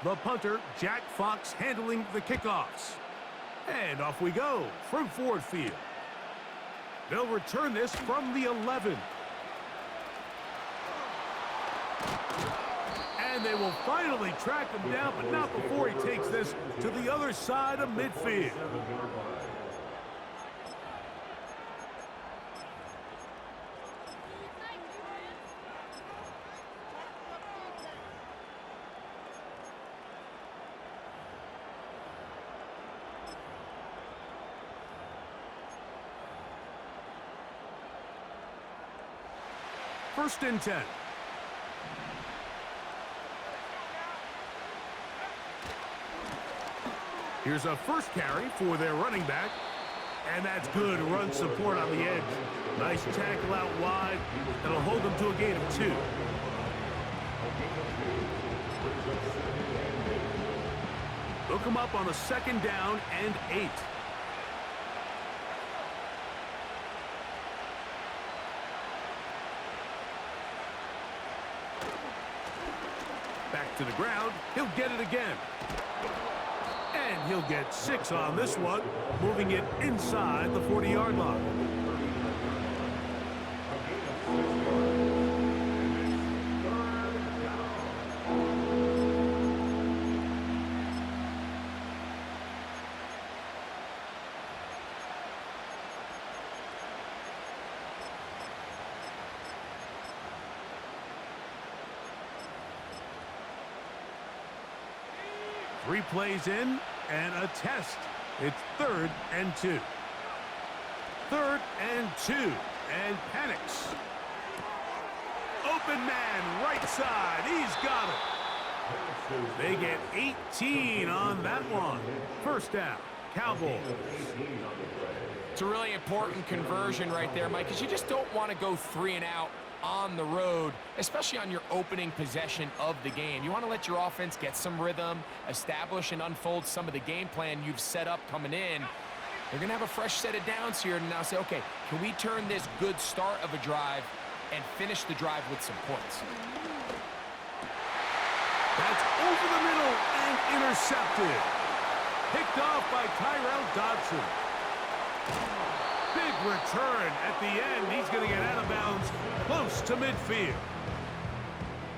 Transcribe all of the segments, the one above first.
The punter, Jack Fox, handling the kickoffs. And off we go from Ford Field. They'll return this from the 11. And they will finally track him down, but not before he takes this to the other side of midfield. First and 10. Here's a first carry for their running back. And that's good run support on the edge. Nice tackle out wide. That'll hold them to a gain of 2. They'll come up on a second down and 8. Back to the ground. He'll get it again. And he'll get 6 on this one, moving it inside the 40-yard line. Three plays in and a test. It's 3rd and 2. 3rd and 2. And panics. Open man, right side. He's got it. They get 18 on that one. First down, Cowboys. It's a really important conversion right there, Mike, because you just don't want to go 3 and out on the road, especially on your opening possession of the game. You want to let your offense get some rhythm, establish and unfold some of the game plan you've set up coming in. They're going to have a fresh set of downs here and now say, okay, can we turn this good start of a drive and finish the drive with some points? That's over the middle and intercepted. Picked off by Tyrell Dodson. Big return at the end. He's going to get out of bounds close to midfield.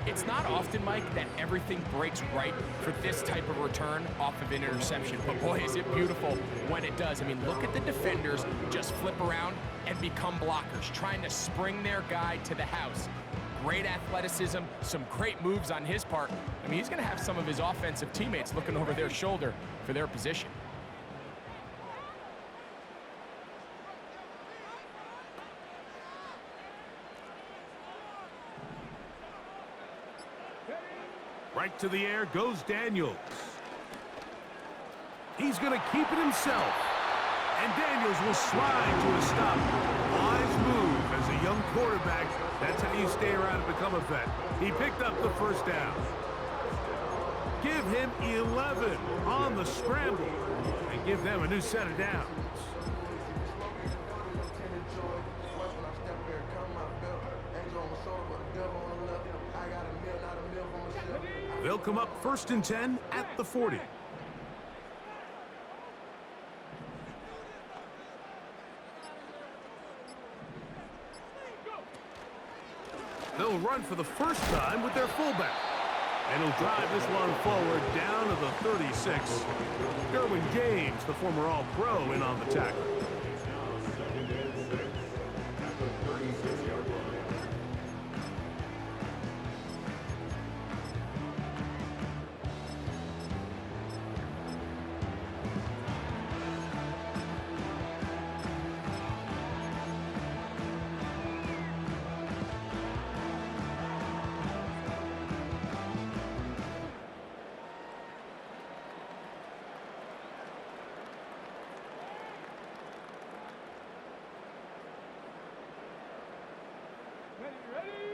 It's not often, Mike, that everything breaks right for this type of return off of an interception. But boy, is it beautiful when it does. I mean, look at the defenders just flip around and become blockers, trying to spring their guy to the house. Great athleticism, some great moves on his part. I mean, he's going to have some of his offensive teammates looking over their shoulder for their position. Right to the air goes Daniels. He's going to keep it himself. And Daniels will slide to a stop. Wise move as a young quarterback. That's how you stay around and become a vet. He picked up the first down. Give him 11 on the scramble. And give them a new set of downs. They'll come up 1st and 10 at the 40. They'll run for the first time with their fullback. And he'll drive this one forward down to the 36. Derwin James, the former All-Pro, in on the tackle.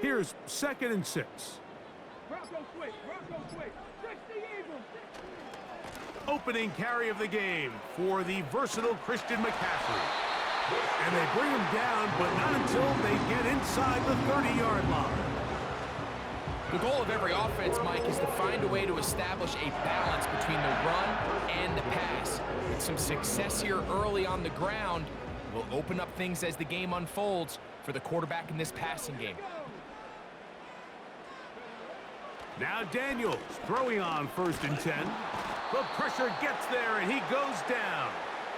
Here's 2nd and 6. Opening carry of the game for the versatile Christian McCaffrey. And they bring him down, but not until they get inside the 30-yard line. The goal of every offense, Mike, is to find a way to establish a balance between the run and the pass. With some success here early on the ground will open up things as the game unfolds for the quarterback in this passing game. Now Daniels throwing on 1st and 10. The pressure gets there, and he goes down.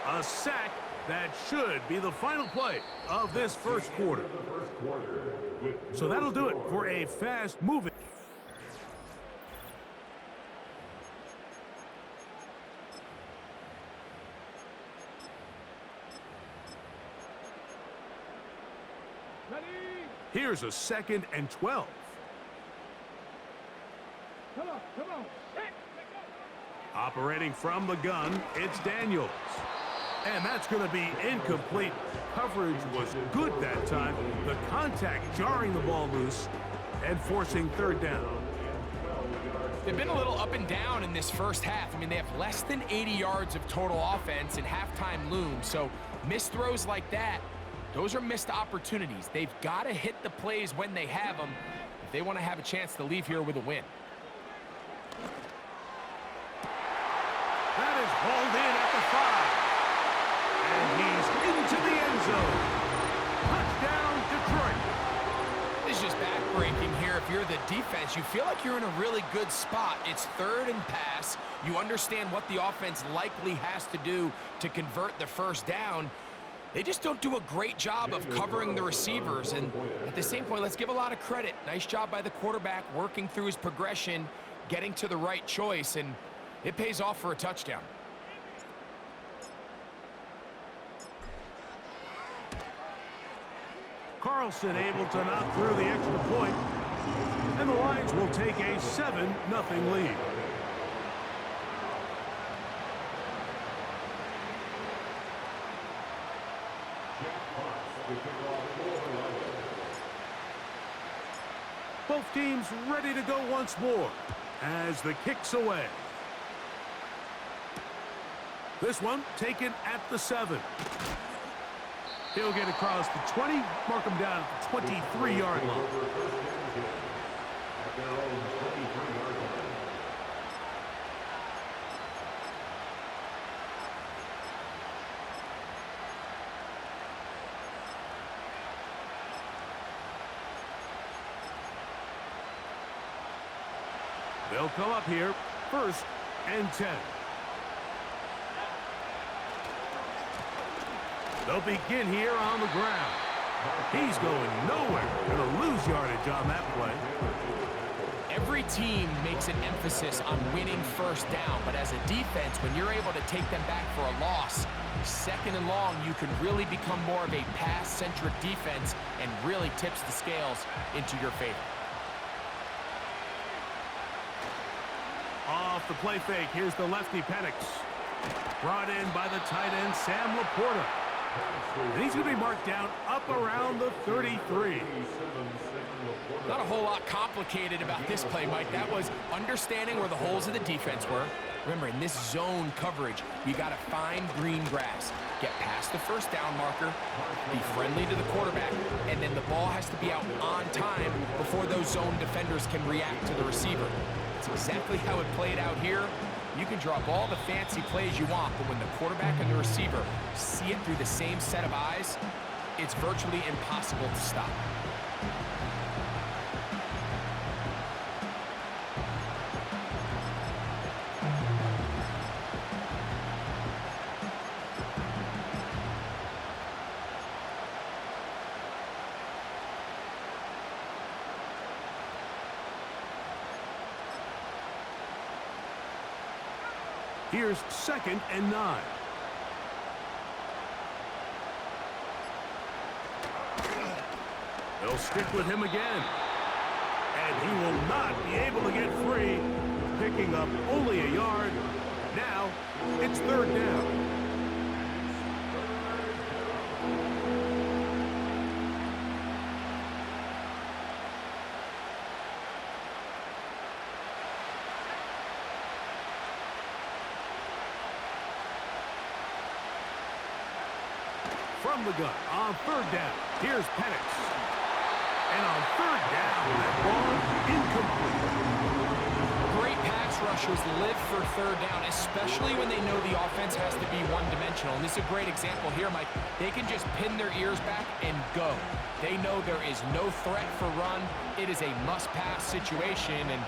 A sack that should be the final play of this first quarter. So that'll do it for a fast-moving. Here's a 2nd and 12. Come on. Operating from the gun, it's Daniels. And that's going to be incomplete. Coverage was good that time. The contact jarring the ball loose and forcing 3rd down. They've been a little up and down in this first half. I mean, they have less than 80 yards of total offense and halftime looms. So missed throws like that, those are missed opportunities. They've got to hit the plays when they have them if they want to have a chance to leave here with a win. That is hauled in at the 5. And he's into the end zone. Touchdown, Detroit. This is just back-breaking here. If you're the defense, you feel like you're in a really good spot. It's 3rd and pass. You understand what the offense likely has to do to convert the first down. They just don't do a great job of covering the receivers. And at the same point, let's give a lot of credit. Nice job by the quarterback working through his progression, getting to the right choice, and it pays off for a touchdown. Carlson able to knock through the extra point, and the Lions will take a 7-0 lead. Both teams ready to go once more as the kick's away. This one taken at the 7. He'll get across the 20, mark him down at the 23-yard line. They'll come up here, 1st and 10. They'll begin here on the ground. He's going nowhere. Going to lose yardage on that play. Every team makes an emphasis on winning first down, but as a defense, when you're able to take them back for a loss, 2nd and long, you can really become more of a pass-centric defense and really tips the scales into your favor. Off the play fake, here's the lefty Penix. Brought in by the tight end, Sam Laporta. And he's going to be marked down up around the 33. Not a whole lot complicated about this play, Mike. That was understanding where the holes of the defense were. Remember, in this zone coverage, you got to find green grass. Get past the first down marker, be friendly to the quarterback, and then the ball has to be out on time before those zone defenders can react to the receiver. That's exactly how it played out here. You can drop all the fancy plays you want, but when the quarterback and the receiver see it through the same set of eyes, it's virtually impossible to stop. Here's 2nd and 9. They'll stick with him again. And he will not be able to get free, picking up only a yard. Now, it's 3rd down. from the gun on third down. Here's Penix. And on third down, that ball incomplete. Great pass rushers live for third down, especially when they know the offense has to be one-dimensional. And this is a great example here, Mike. They can just pin their ears back and go. They know there is no threat for run. It is a must-pass situation, and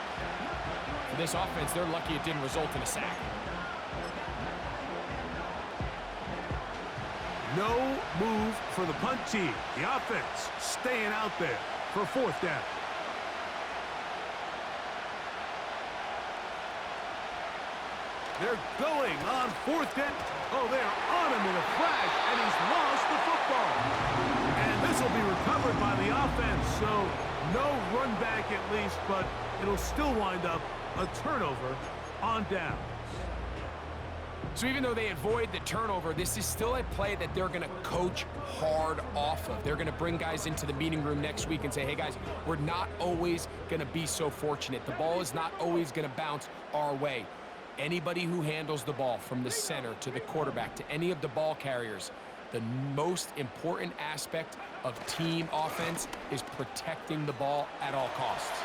for this offense, they're lucky it didn't result in a sack. No move for the punt team. The offense staying out there for fourth down. They're going on fourth down. Oh, they're on him in a flash, and he's lost the football. And this will be recovered by the offense, so no run back at least, but it'll still wind up a turnover on downs. So even though they avoid the turnover, this is still a play that they're going to coach hard off of. They're going to bring guys into the meeting room next week and say, hey, guys, we're not always going to be so fortunate. The ball is not always going to bounce our way. Anybody who handles the ball from the center to the quarterback to any of the ball carriers, the most important aspect of team offense is protecting the ball at all costs.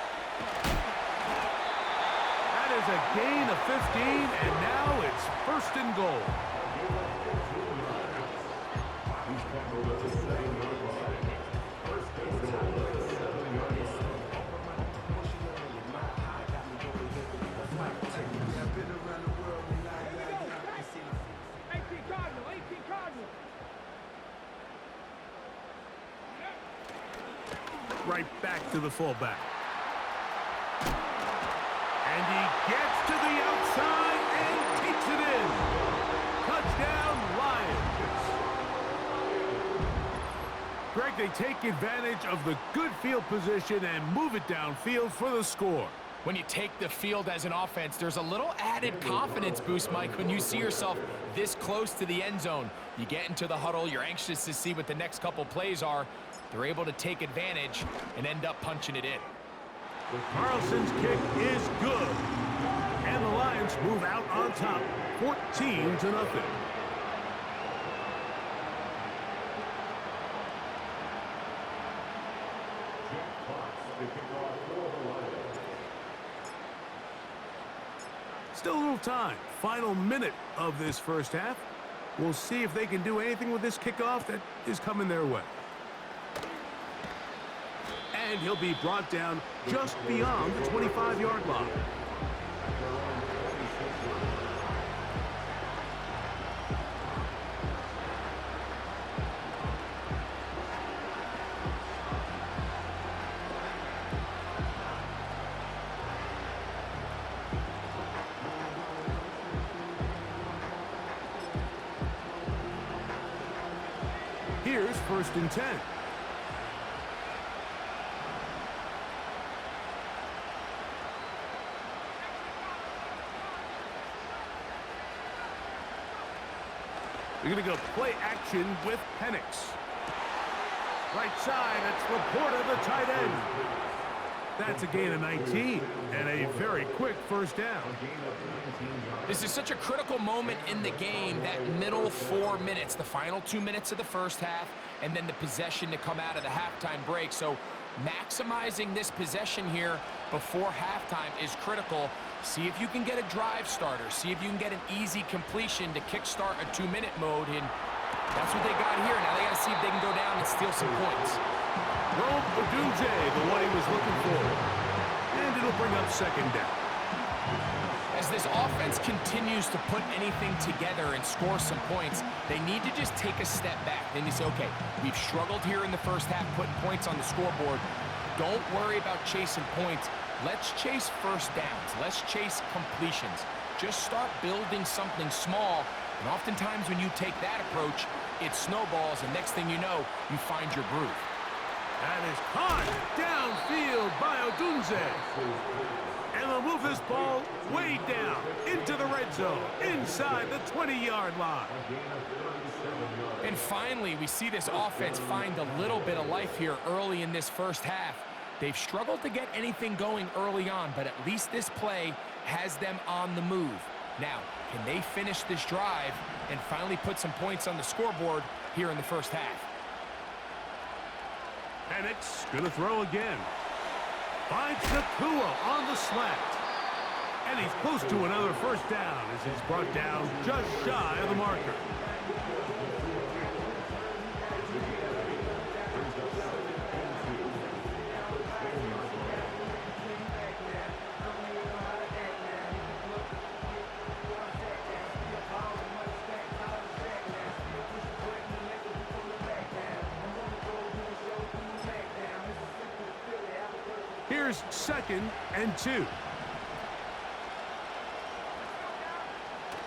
That is a gain of 15, and now it's first and goal. Right back to the fullback. And he gets to the outside and takes it in. Touchdown, Lions. Greg, they take advantage of the good field position and move it downfield for the score. When you take the field as an offense, there's a little added confidence boost, Mike, when you see yourself this close to the end zone. You get into the huddle, you're anxious to see what the next couple plays are. They're able to take advantage and end up punching it in. Carlson's kick is good. And the Lions move out on top, 14-0. Still a little time. Final minute of this first half. We'll see if they can do anything with this kickoff that is coming their way. And he'll be brought down just beyond the 25-yard line. Here's first and 10. We're going to go play action with Penix. Right side, that's Laporta, the tight end. That's a gain of 19 and a very quick first down. This is such a critical moment in the game, that middle 4 minutes, the final 2 minutes of the first half, and then the possession to come out of the halftime break. So maximizing this possession here before halftime is critical. See if you can get a drive starter. See if you can get an easy completion to kickstart a 2-minute mode, and that's what they got here. Now they got to see if they can go down and steal some points. Rome Odunze, the one he was looking for. And it'll bring up second down. As this offense continues to put anything together and score some points, they need to just take a step back. Then you say, okay, we've struggled here in the first half putting points on the scoreboard. Don't worry about chasing points. Let's chase first downs. Let's chase completions. Just start building something small, and oftentimes when you take that approach, it snowballs, and next thing you know, you find your groove. That is caught downfield by Odunze. And they'll move this ball way down into the red zone, inside the 20-yard line. And finally, we see this offense find a little bit of life here early in this first half. They've struggled to get anything going early on, but at least this play has them on the move. Now, can they finish this drive and finally put some points on the scoreboard here in the first half. Penix going to throw again. Finds Nakua on the slant. And he's close to another first down as he's brought down just shy of the marker. Here's 2nd and 2.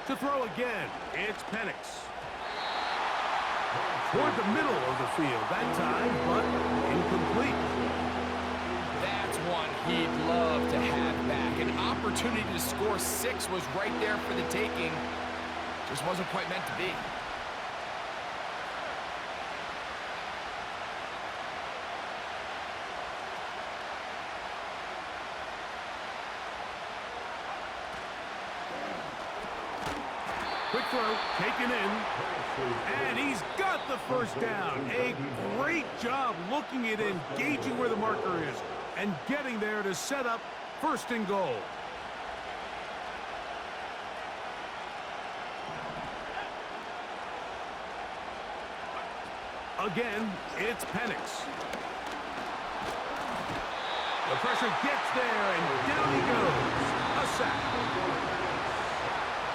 To throw again, it's Penix. Toward the middle of the field that time, but incomplete. That's one he'd love to have back. An opportunity to score 6 was right there for the taking. Just wasn't quite meant to be. Quick throw, taken in, and he's got the first down. A great job looking at engaging where the marker is and getting there to set up 1st and goal. Again, it's Penix. The pressure gets there, and down he goes. A sack.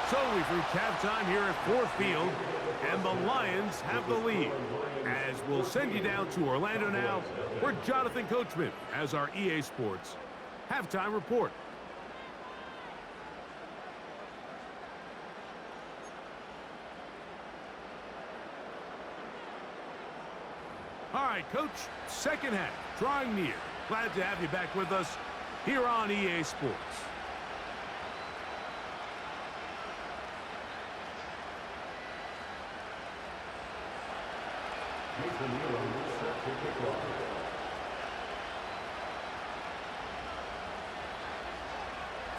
So we've reached halftime here at Ford Field, and the Lions have the lead. As we'll send you down to Orlando now, where Jonathan Coachman has our EA Sports halftime report. All right, Coach, second half, drawing near. Glad to have you back with us here on EA Sports.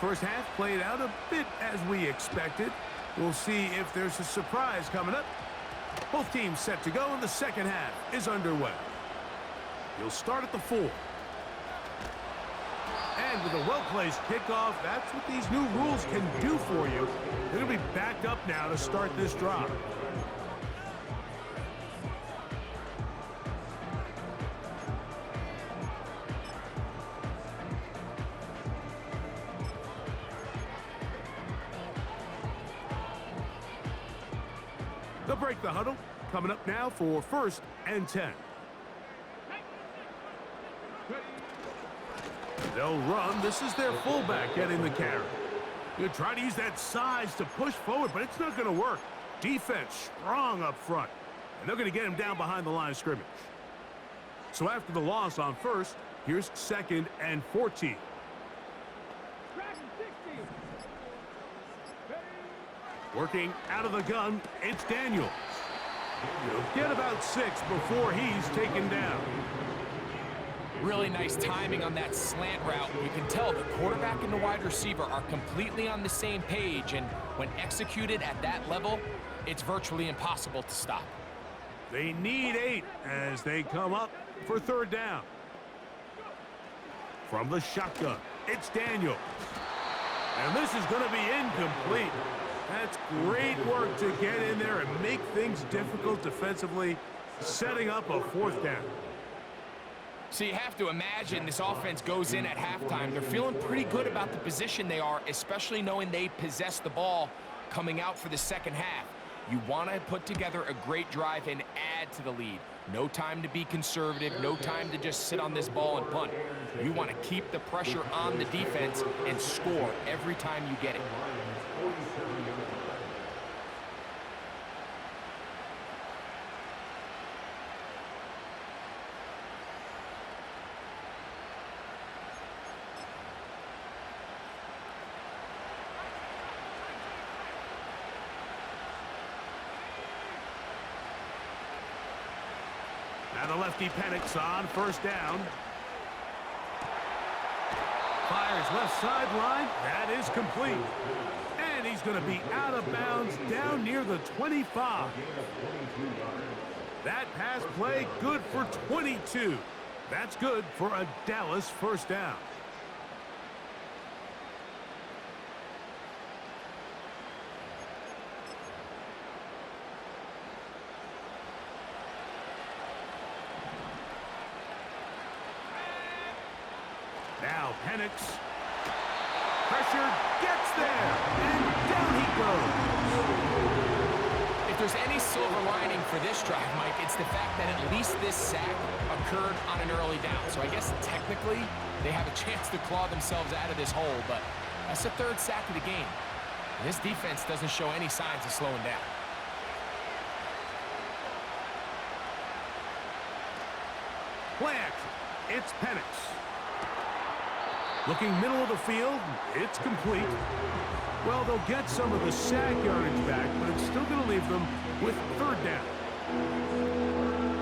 First half played out a bit as we expected. We'll see if there's a surprise coming up. Both teams set to go, and the second half is underway. You'll start at the 4. And with a well-placed kickoff, that's what these new rules can do for you. They're going to be backed up now to start this drive. They'll break the huddle. Coming up now for 1st and 10. They'll run. This is their fullback getting the carry. You'll try to use that size to push forward, but it's not going to work. Defense strong up front, and they're going to get him down behind the line of scrimmage. So after the loss on 1st, here's 2nd and 14. Working out of the gun, it's Daniels. He'll get about 6 before he's taken down. Really nice timing on that slant route. You can tell the quarterback and the wide receiver are completely on the same page, and when executed at that level, it's virtually impossible to stop. They need 8 as they come up for 3rd down. From the shotgun, it's Daniels. And this is going to be incomplete. That's great work to get in there and make things difficult defensively, setting up a 4th down. So you have to imagine this offense goes in at halftime. They're feeling pretty good about the position they are, especially knowing they possess the ball coming out for the second half. You want to put together a great drive and add to the lead. No time to be conservative, no time to just sit on this ball and punt. You want to keep the pressure on the defense and score every time you get it. Now the lefty Penix on 1st down. Fires left sideline. That is complete. And And he's going to be out of bounds down near the 25. That pass play good for 22. That's good for a Dallas first down. Now Penix. Pressure gets there, and down he goes. If there's any silver lining for this drive, Mike, it's the fact that at least this sack occurred on an early down. So I guess technically they have a chance to claw themselves out of this hole, but that's the third sack of the game. And this defense doesn't show any signs of slowing down. Play action. It's Penix. Looking middle of the field, it's complete. Well, they'll get some of the sack yardage back, but it's still going to leave them with third down.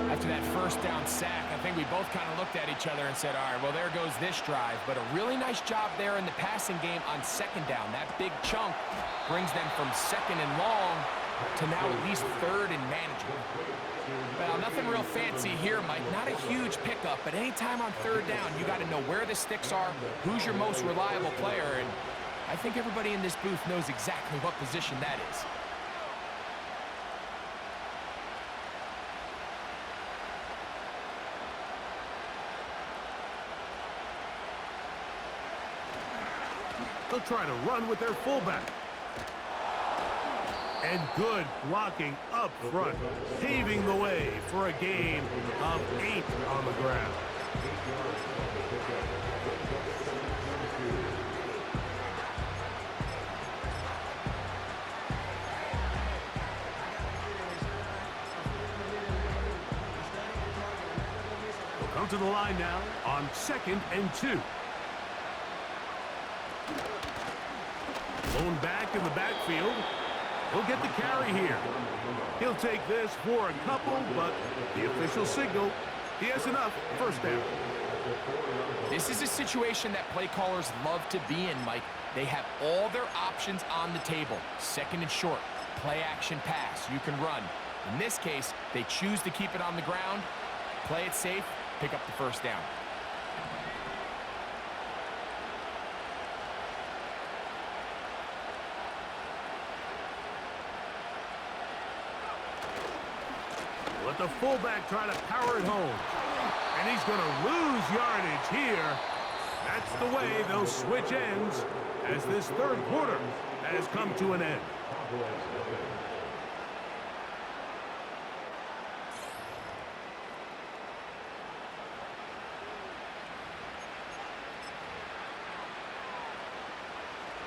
After that first down sack, I think we both kind of looked at each other and said, all right, well, there goes this drive. But a really nice job there in the passing game on second down. That big chunk brings them from second and long to now at least third and manageable. Well, nothing real fancy here, Mike. Not a huge pickup, but anytime on third down, you got to know where the sticks are, who's your most reliable player, and I think everybody in this booth knows exactly what position that is. They'll try to run with their fullback. And good blocking up front, paving the way for a gain of 8 on the ground. We'll come to the line now on 2nd and 2. Blown back in the backfield. He'll get the carry here. He'll take this for a couple, but the official signal, he has enough. First down. This is a situation that play callers love to be in, Mike. They have all their options on the table. Second and short, play action pass. You can run. In this case, they choose to keep it on the ground, play it safe, pick up the first down. Let the fullback try to power it home. And he's going to lose yardage here. That's the way they'll switch ends as this third quarter has come to an end.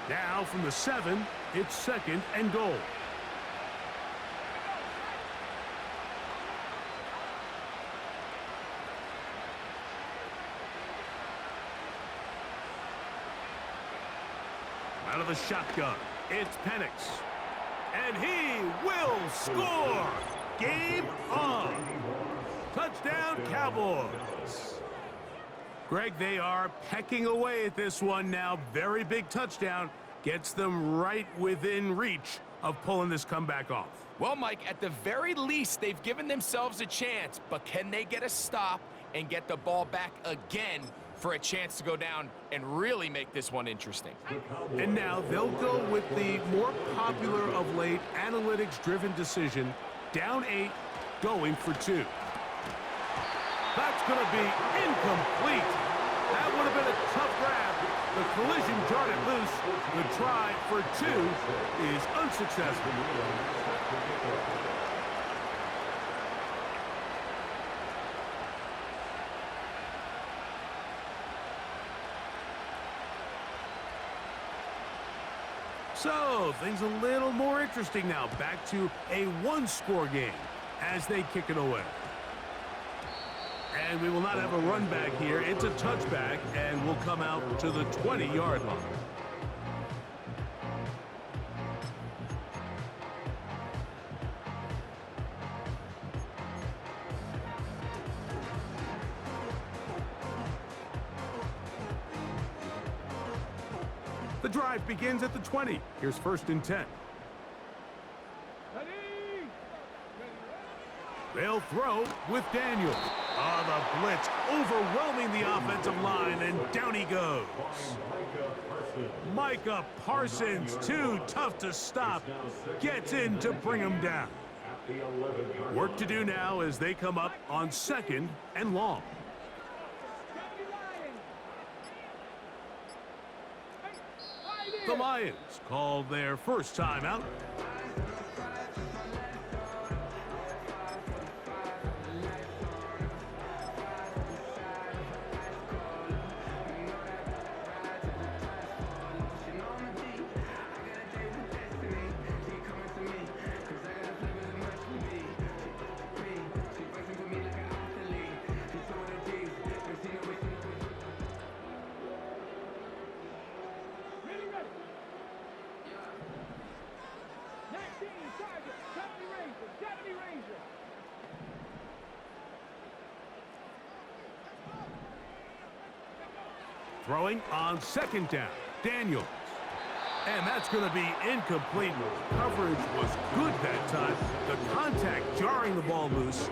Now from the 7, it's 2nd and goal. Out of the shotgun, it's Penix. And he will score! Game on! Touchdown, Cowboys! Greg, they are pecking away at this one now. Very big touchdown. Gets them right within reach of pulling this comeback off. Well, Mike, at the very least, they've given themselves a chance, but can they get a stop and get the ball back again for a chance to go down and really make this one interesting? And now they'll go with the more popular of late analytics-driven decision, down 8, going for 2. That's going to be incomplete. That would have been a tough grab. The collision jarred it loose. The try for 2 is unsuccessful. So, things a little more interesting now. Back to a one-score game as they kick it away. And we will not have a run back here. It's a touchback, and we'll come out to the 20-yard line. The drive begins at the 20. Here's 1st and 10. They'll throw with Daniels. The blitz overwhelming the offensive line, and down he goes. Micah Parsons, too tough to stop, gets in to bring him down. Work to do now as they come up on 2nd and long. The Lions called their first timeout. Throwing on 2nd down, Daniels. And that's going to be incomplete. Coverage was good that time. The contact jarring the ball loose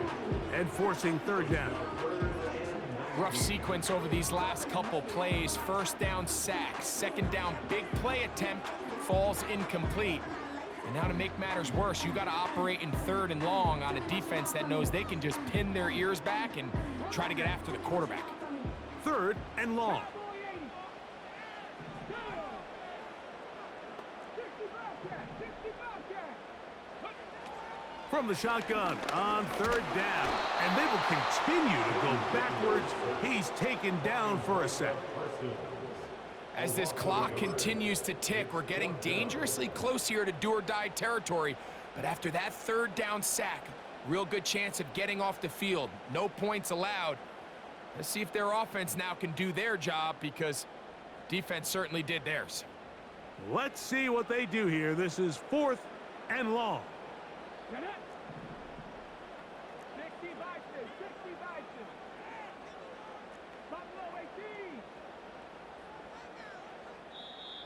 and forcing 3rd down. Rough sequence over these last couple plays. 1st down sack, 2nd down big play attempt, falls incomplete. And now to make matters worse, you got to operate in 3rd and long on a defense that knows they can just pin their ears back and try to get after the quarterback. 3rd and long. From the shotgun on 3rd down, and they will continue to go backwards. He's taken down for a set. As this clock continues to tick, we're getting dangerously close here to do-or-die territory. But after that 3rd down sack, real good chance of getting off the field. No points allowed. Let's see if their offense now can do their job, because defense certainly did theirs. Let's see what they do here. This is 4th and long.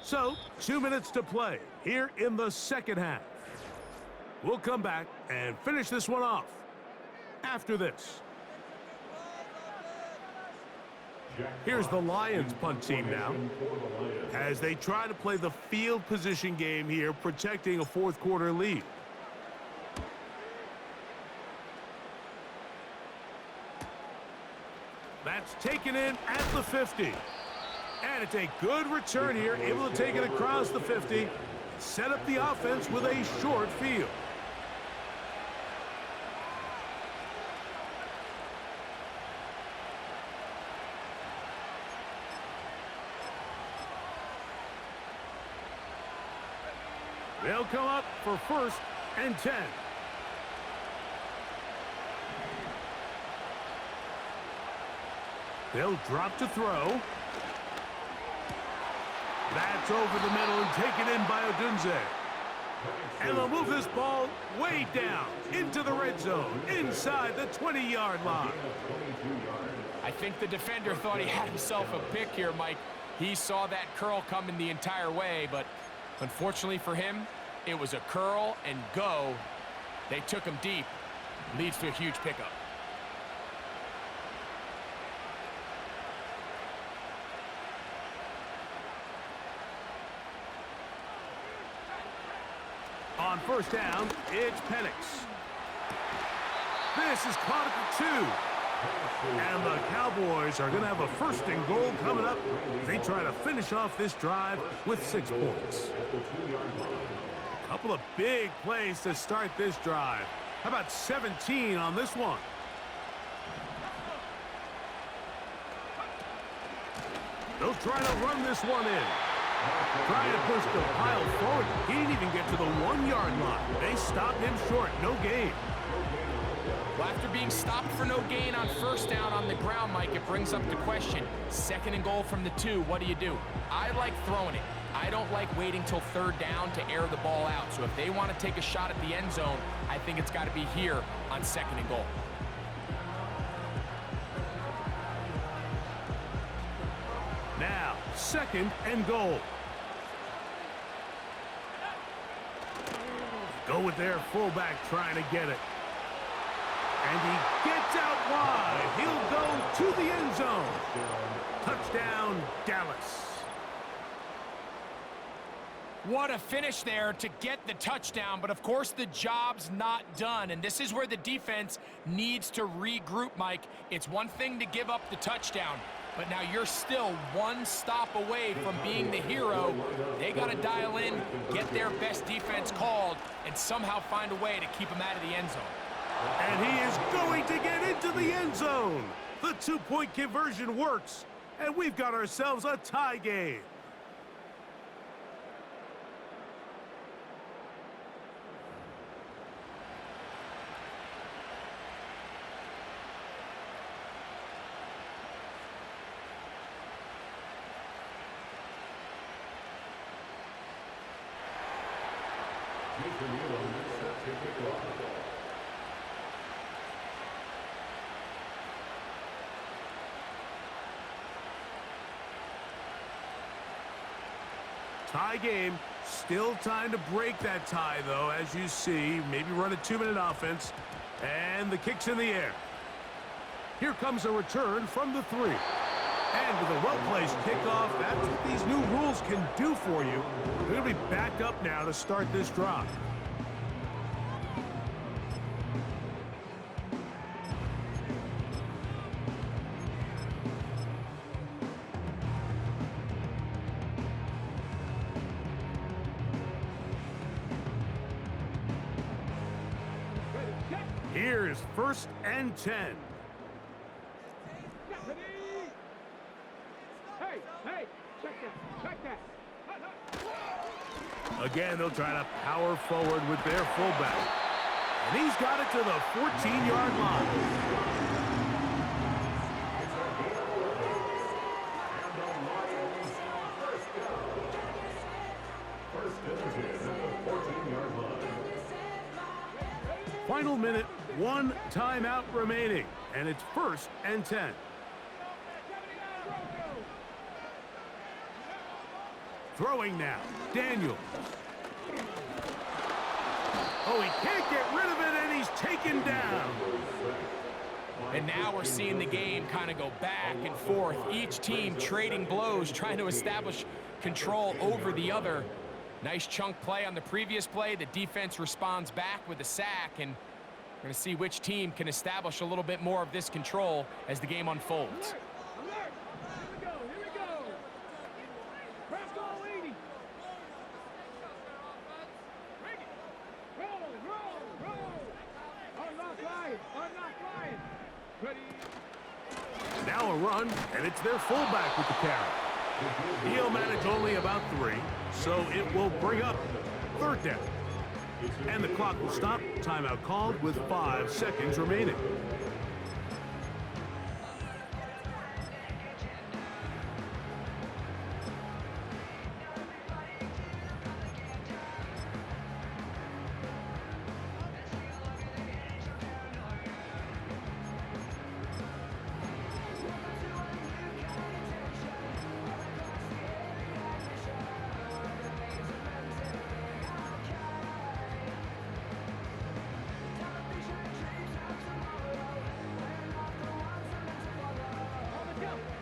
So, 2 minutes to play here in the 2nd half. We'll come back and finish this one off after this. Here's the Lions punt team now as they try to play the field position game here, protecting a 4th quarter lead. That's taken in at the 50. And it's a good return here, able to take it across the 50, set up the offense with a short field. They'll come up for 1st and 10. They'll drop to throw. That's over the middle and taken in by Odunze. And they'll move this ball way down into the red zone, inside the 20-yard line. I think the defender thought he had himself a pick here, Mike. He saw that curl coming the entire way, but unfortunately for him, it was a curl and go. They took him deep. Leads to a huge pickup. On 1st down, it's Penix. This is caught at the 2. And the Cowboys are going to have a 1st and goal coming up. They try to finish off this drive with 6 points. A couple of big plays to start this drive. How about 17 on this one? They'll try to run this one in. Trying to push the pile forward. He didn't even get to the 1-yard line. They stopped him short. No gain. Well, after being stopped for no gain on 1st down on the ground, Mike, it brings up the question. 2nd and goal from the 2. What do? I like throwing it. I don't like waiting till 3rd down to air the ball out. So if they want to take a shot at the end zone, I think it's got to be here on 2nd and goal. Now, 2nd and goal. Go with their fullback trying to get it. And he gets out wide. He'll go to the end zone. Touchdown, Dallas. What a finish there to get the touchdown, but of course the job's not done, and this is where the defense needs to regroup, Mike. It's one thing to give up the touchdown, but now you're still one stop away from being the hero. They got to dial in, get their best defense called, and somehow find a way to keep them out of the end zone. And he is going to get into the end zone. The two-point conversion works, and we've got ourselves a tie game. Tie game. Still time to break that tie, though, as you see. Maybe run a 2-minute offense. And the kick's in the air. Here comes a return from the 3. And with a well-placed kickoff, that's what these new rules can do for you. They're going to be back up now to start this drive. Here is 1st and 10. Again, they'll try to power forward with their fullback. And he's got it to the 14-yard line. Final minute, 1 timeout remaining, and it's 1st and 10. Throwing now, Daniels. Oh, he can't get rid of it, and he's taken down. And now we're seeing the game kind of go back and forth. Each team trading blows, trying to establish control over the other. Nice chunk play on the previous play. The defense responds back with a sack, and we're going to see which team can establish a little bit more of this control as the game unfolds. Now a run, and it's their fullback with the carry. He'll manage only about 3, so it will bring up 3rd down. And the clock will stop. Timeout called with 5 seconds remaining.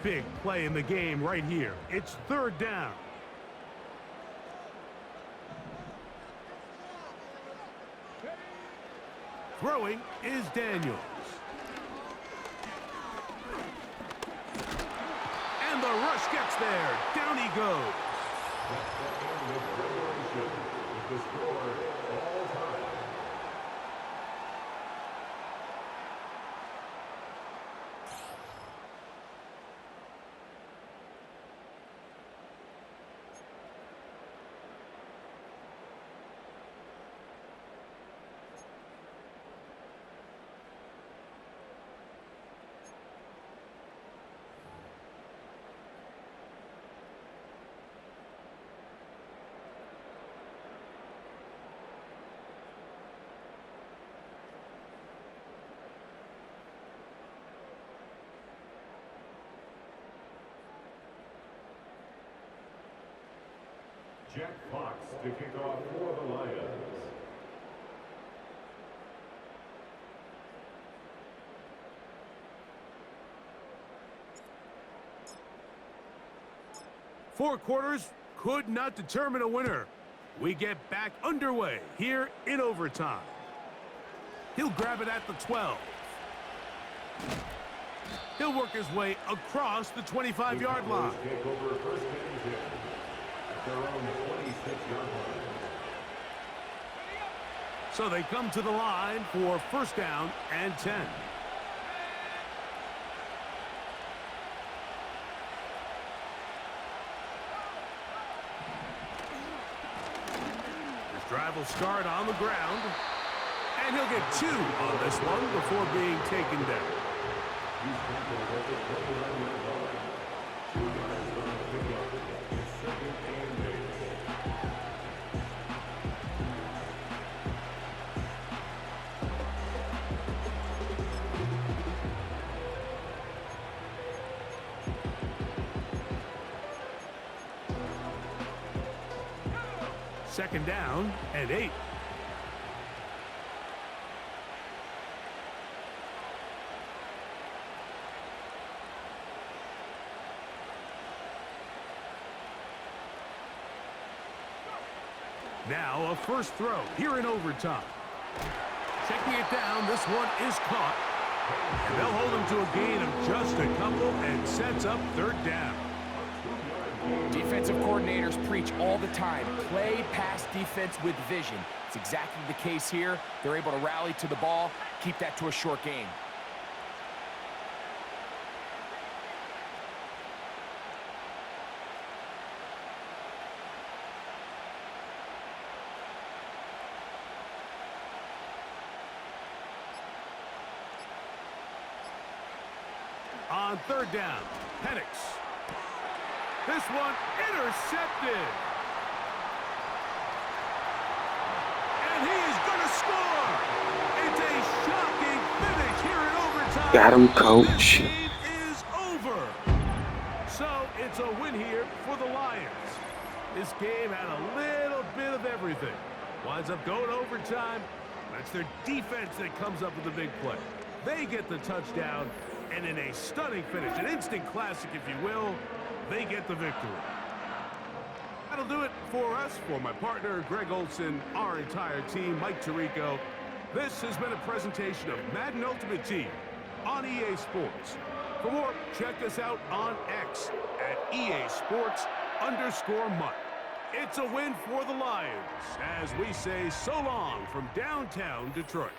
Big play in the game right here. It's 3rd down. Throwing is Daniels. And the rush gets there. Down he goes. Jack Fox to kick off for the Lions. 4 quarters could not determine a winner. We get back underway here in overtime. He'll grab it at the 12. He'll work his way across the 25-yard line. So they come to the line for first down and 10. This drive will start on the ground. And he'll get 2 on this one before being taken down. Second down and 8. Now a first throw here in overtime. Checking it down, this one is caught. And they'll hold him to a gain of just a couple and sets up third down. Defensive coordinators preach all the time, play pass defense with vision. It's exactly the case here. They're able to rally to the ball, keep that to a short game. On third down, Penix. This one intercepted. And he is going to score. It's a shocking finish here in overtime. Got him, coach. This game is over. So it's a win here for the Lions. This game had a little bit of everything. Winds up going overtime. That's their defense that comes up with the big play. They get the touchdown. And in a stunning finish, an instant classic, if you will, they get the victory. That'll do it for us. For my partner, Greg Olson, our entire team, Mike Tirico, this has been a presentation of Madden Ultimate Team on EA Sports. For more, check us out on X at EA Sports_Mike. It's a win for the Lions as we say so long from downtown Detroit.